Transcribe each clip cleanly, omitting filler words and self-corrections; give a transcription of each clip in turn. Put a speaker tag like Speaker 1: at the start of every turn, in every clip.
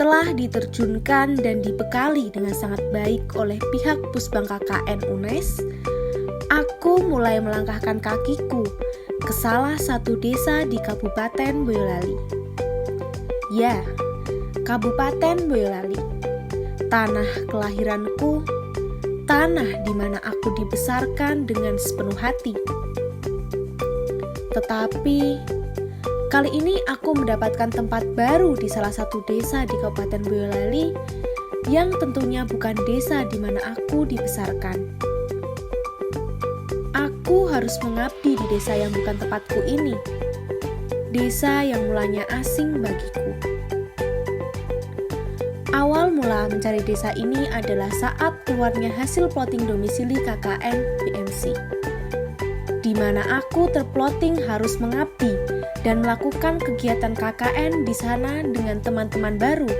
Speaker 1: Setelah diterjunkan dan dibekali dengan sangat baik oleh pihak Pusbang KKN UNES, aku mulai melangkahkan kakiku ke salah satu desa di Kabupaten Boyolali. Ya, Kabupaten Boyolali, tanah kelahiranku, tanah di mana aku dibesarkan dengan sepenuh hati. Tetapi kali ini aku mendapatkan tempat baru di salah satu desa di Kabupaten Boyolali yang tentunya bukan desa di mana aku dibesarkan. Aku harus mengabdi di desa yang bukan tempatku ini, desa yang mulanya asing bagiku. Awal mula mencari desa ini adalah saat keluarnya hasil plotting domisili KKN BMC, di mana aku terplotting harus mengabdi dan melakukan kegiatan KKN di sana dengan teman-teman baru,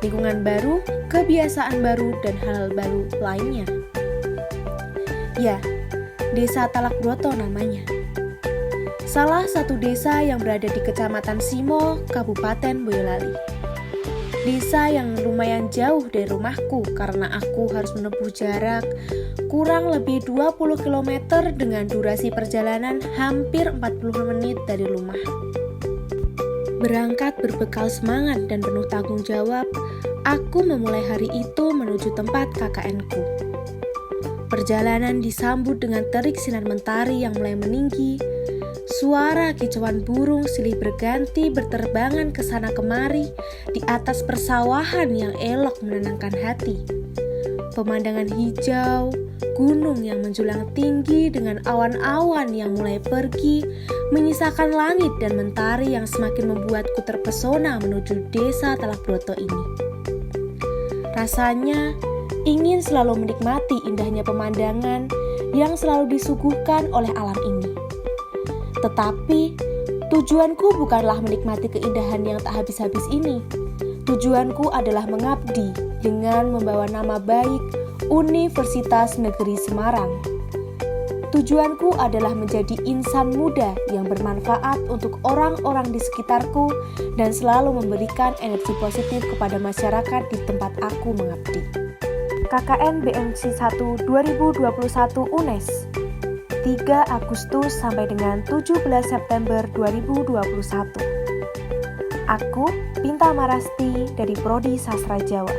Speaker 1: lingkungan baru, kebiasaan baru, dan hal-hal baru lainnya. Ya, Desa Talak Broto namanya. Salah satu desa yang berada di Kecamatan Simo, Kabupaten Boyolali. Desa yang lumayan jauh dari rumahku karena aku harus menempuh jarak kurang lebih 20 km dengan durasi perjalanan hampir 40 menit dari rumah. Berangkat berbekal semangat dan penuh tanggung jawab, aku memulai hari itu menuju tempat KKN-ku. Perjalanan disambut dengan terik sinar mentari yang mulai meninggi, suara kicauan burung silih berganti berterbangan ke sana kemari di atas persawahan yang elok menenangkan hati. Pemandangan hijau, gunung yang menjulang tinggi dengan awan-awan yang mulai pergi, menyisakan langit dan mentari yang semakin membuatku terpesona menuju desa Talak Broto ini. Rasanya ingin selalu menikmati indahnya pemandangan yang selalu disuguhkan oleh alam ini. Tetapi, tujuanku bukanlah menikmati keindahan yang tak habis-habis ini. Tujuanku adalah mengabdi dengan membawa nama baik Universitas Negeri Semarang. Tujuanku adalah menjadi insan muda yang bermanfaat untuk orang-orang di sekitarku dan selalu memberikan energi positif kepada masyarakat di tempat aku mengabdi. KKN BMC 1 2021 UNES 3 Agustus sampai dengan 17 September 2021. Aku, Pinta Marasti dari Prodi Sastra Jawa.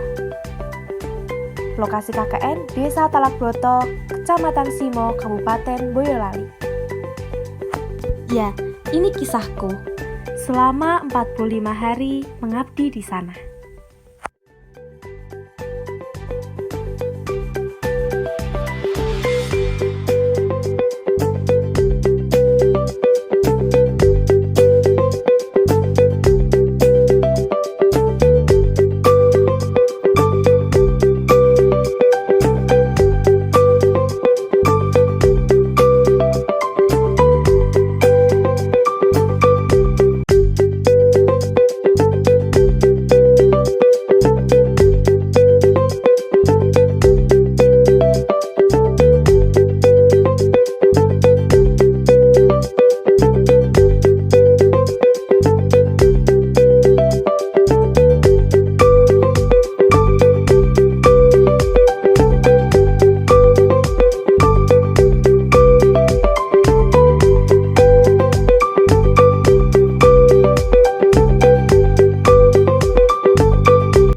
Speaker 1: Lokasi KKN Desa Talak Broto, Kecamatan Simo, Kabupaten Boyolali. Ya, ini kisahku. Selama 45 hari mengabdi di sana.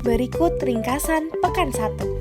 Speaker 1: Berikut ringkasan Pekan 1.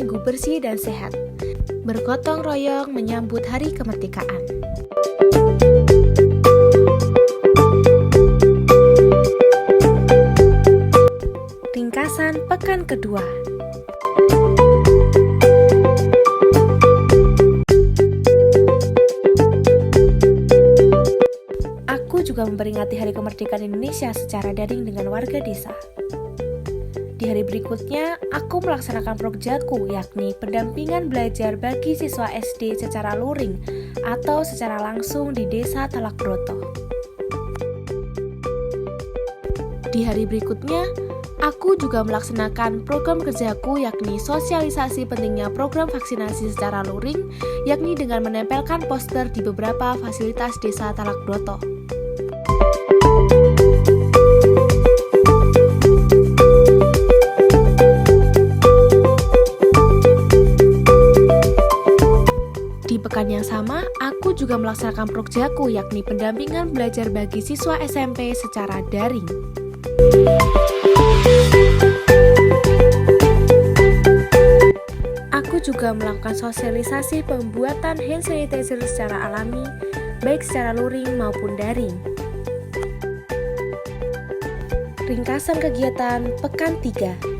Speaker 1: minggu bersih dan sehat, bergotong royong menyambut Hari Kemerdekaan. Ringkasan pekan kedua. Aku juga memperingati Hari Kemerdekaan Indonesia secara daring dengan warga desa. Di hari berikutnya, aku melaksanakan prokerjaku, yakni pendampingan belajar bagi siswa SD secara luring atau secara langsung di Desa Talakbroto. Di hari berikutnya, aku juga melaksanakan program kerjaku, yakni sosialisasi pentingnya program vaksinasi secara luring, yakni dengan menempelkan poster di beberapa fasilitas Desa Talakbroto. Di pekan yang sama, aku juga melaksanakan prokerjaku, yakni pendampingan belajar bagi siswa SMP secara daring. Aku juga melakukan sosialisasi pembuatan hand sanitizer secara alami, baik secara luring maupun daring. Ringkasan kegiatan pekan 3.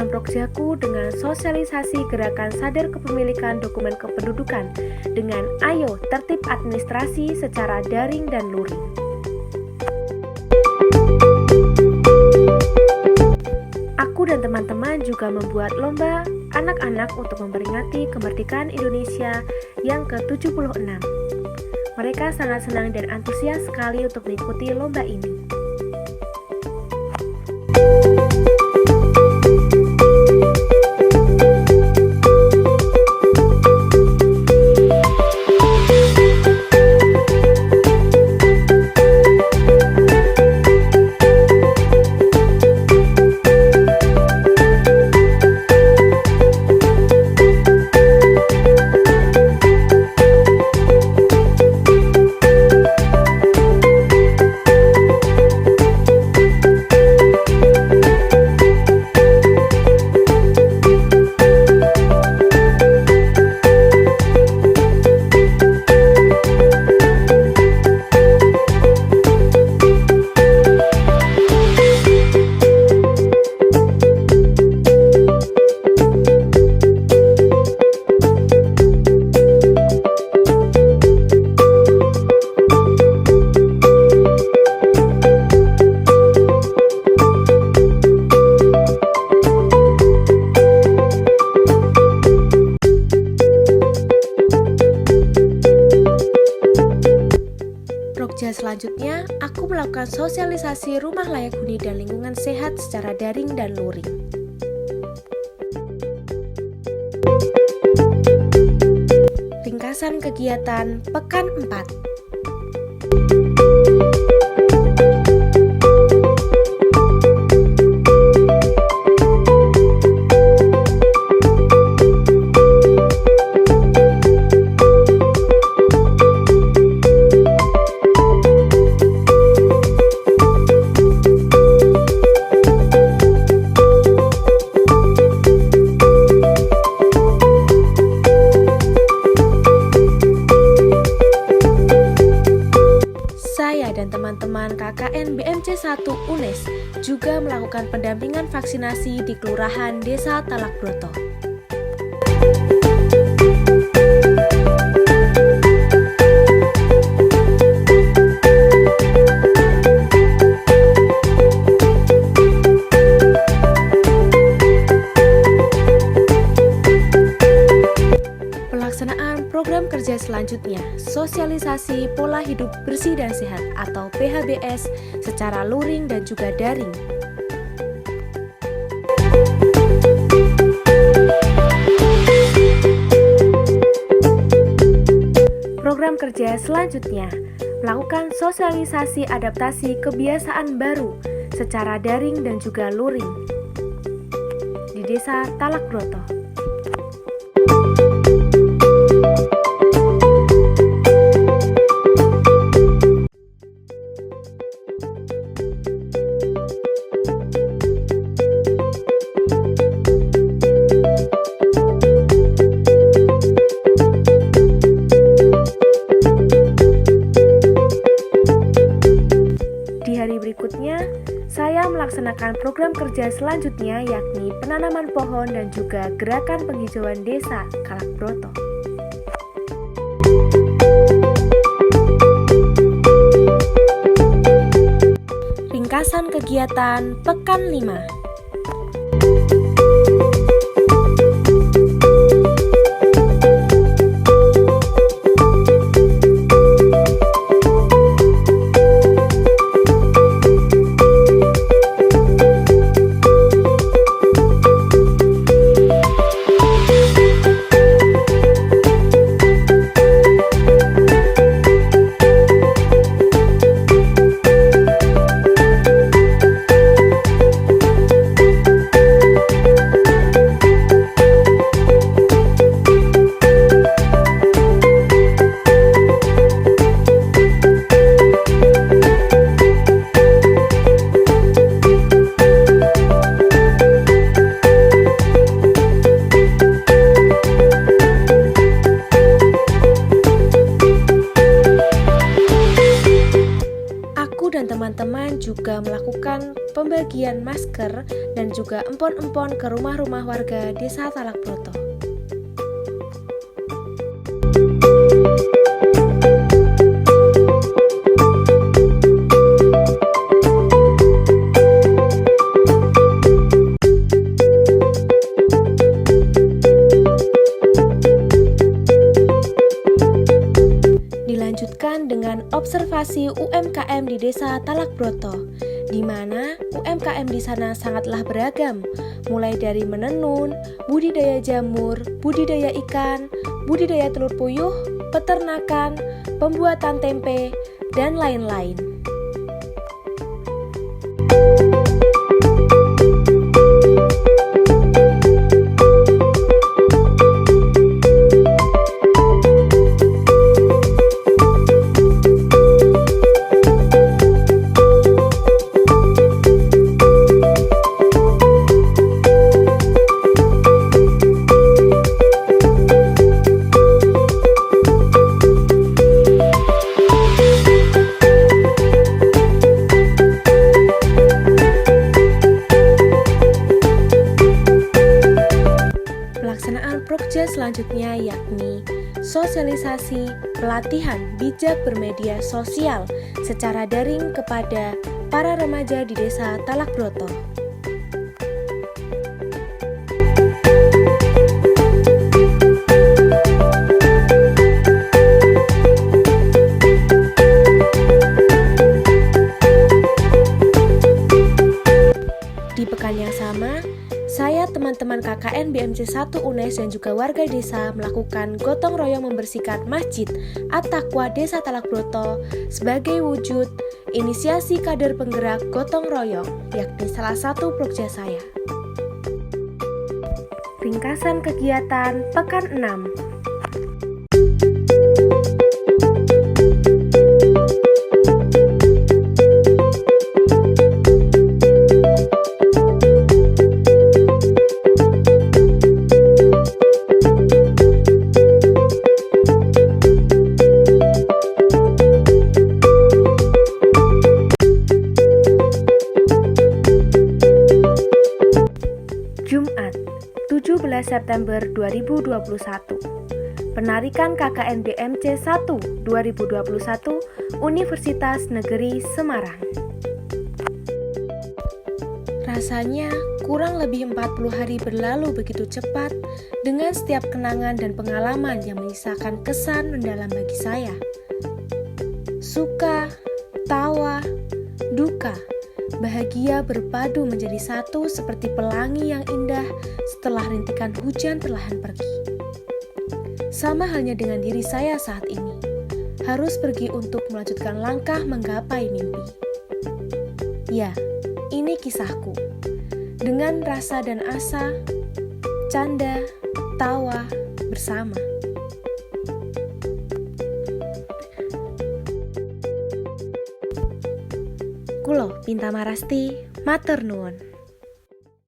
Speaker 1: Prokerjaku dengan sosialisasi gerakan sadar kepemilikan dokumen kependudukan dengan ayo tertib administrasi secara daring dan luring. Aku dan teman-teman juga membuat lomba anak-anak untuk memperingati kemerdekaan Indonesia yang ke-76. Mereka sangat senang dan antusias sekali untuk mengikuti lomba ini. Selanjutnya, aku melakukan sosialisasi rumah layak huni dan lingkungan sehat secara daring dan luring. Ringkasan kegiatan pekan 4. Dan teman-teman KKN BMC 1 UNES juga melakukan pendampingan vaksinasi di Kelurahan Desa Talakbroto. program kerja selanjutnya, sosialisasi pola hidup bersih dan sehat atau PHBS secara luring dan juga daring. Program kerja selanjutnya, melakukan sosialisasi adaptasi kebiasaan baru secara daring dan juga luring di Desa Talakbroto. Berikutnya, saya melaksanakan program kerja selanjutnya yakni penanaman pohon dan juga gerakan penghijauan desa Talakbroto. Ringkasan kegiatan Pekan 5. Teman-teman juga melakukan pembagian masker dan juga empon-empon ke rumah-rumah warga Desa Talakbroto. Dilanjutkan dengan observasi UMKM di Desa Talakbroto, di mana UMKM di sana sangatlah beragam, mulai dari menenun, budidaya jamur, budidaya ikan, budidaya telur puyuh, peternakan, pembuatan tempe, dan lain-lain. Selanjutnya yakni sosialisasi pelatihan bijak bermedia sosial secara daring kepada para remaja di Desa Talakbroto. Di pekan yang sama, saya, teman-teman KKN BMC 1 UNES dan juga warga desa melakukan gotong royong membersihkan Masjid At-Taqwa Desa Talakbroto sebagai wujud inisiasi kader penggerak gotong royong, yakni salah satu proja saya. Ringkasan kegiatan Pekan 6. Jumat, 17 September 2021. Penarikan KKN BMC 1 2021 Universitas Negeri Semarang. Rasanya Kurang lebih 40 hari berlalu begitu cepat dengan setiap kenangan dan pengalaman yang menyisakan kesan mendalam bagi saya. Suka, tawa, duka, bahagia berpadu menjadi satu seperti pelangi yang indah setelah rintikan hujan perlahan pergi. Sama halnya dengan diri saya saat ini, harus pergi untuk melanjutkan langkah menggapai mimpi. Ya, ini kisahku. Dengan rasa dan asa, canda, tawa, bersama. Kulo Pinta Marasti, matur nuwun.